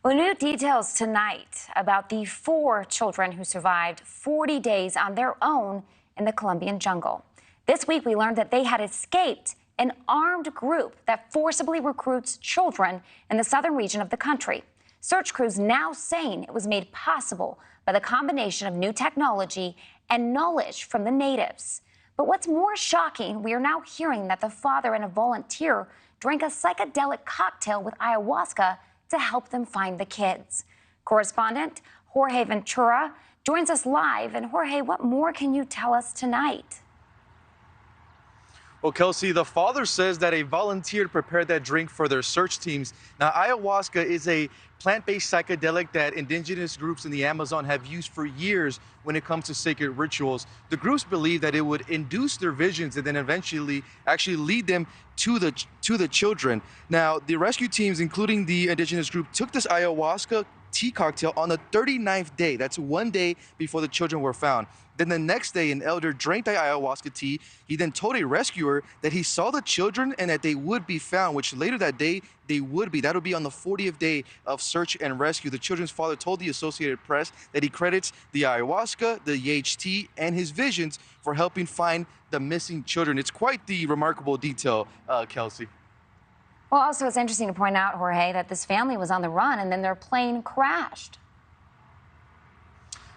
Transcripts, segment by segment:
Well, new details tonight about the 4 children who survived 40 days on their own in the Colombian jungle. This week, we learned that they had escaped an armed group that forcibly recruits children in the southern region of the country. Search crews now saying it was made possible by the combination of new technology and knowledge from the natives. But what's more shocking, we are now hearing that the father and a volunteer drank a psychedelic cocktail with ayahuasca to help them find the kids. Correspondent Jorge Ventura joins us live. And Jorge, what more can you tell us tonight? Well, Kelsey, the father says that a volunteer prepared that drink for their search teams. Now, ayahuasca is a plant-based psychedelic that indigenous groups in the Amazon have used for years when it comes to sacred rituals. The groups believe that it would induce their visions and then eventually actually lead them to the children. Now, the rescue teams, including the indigenous group, took this ayahuasca tea cocktail on the 39th day. That's one day before the children were found. Then the next day, an elder drank the ayahuasca tea. He then told a rescuer that he saw the children and that they would be found, which later that day they would be. That would be on the 40th day of search and rescue. The children's father told the Associated Press that he credits the ayahuasca, the YHT, and his visions for helping find the missing children. It's quite the remarkable detail, Kelsey. Well, also, it's interesting to point out, Jorge, that this family was on the run and then their plane crashed.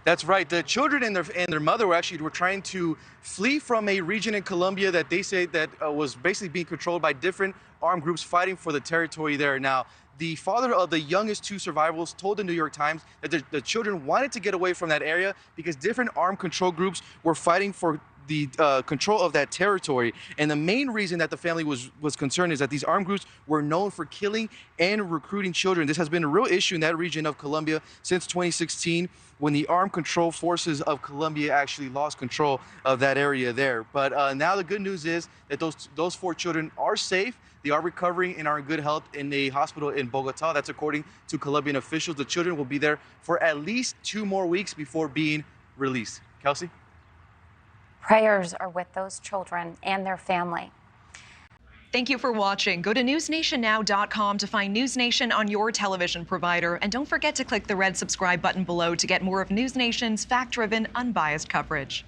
That's right. The children and their mother were trying to flee from a region in Colombia that they say that was basically being controlled by different armed groups fighting for the territory there. Now, the father of the youngest 2 survivors told the New York Times that the children wanted to get away from that area because different armed control groups were fighting for the control of that territory. And the main reason that the family was concerned is that these armed groups were known for killing and recruiting children. This has been a real issue in that region of Colombia since 2016, when the armed control forces of Colombia actually lost control of that area there. But now the good news is that those 4 children are safe. They are recovering and are in good health in a hospital in Bogota. That's according to Colombian officials. The children will be there for at least 2 more weeks before being released. Kelsey? Prayers are with those children and their family. Thank you for watching. Go to newsnationnow.com to find News Nation on your television provider. And don't forget to click the red subscribe button below to get more of News Nation's fact-driven, unbiased coverage.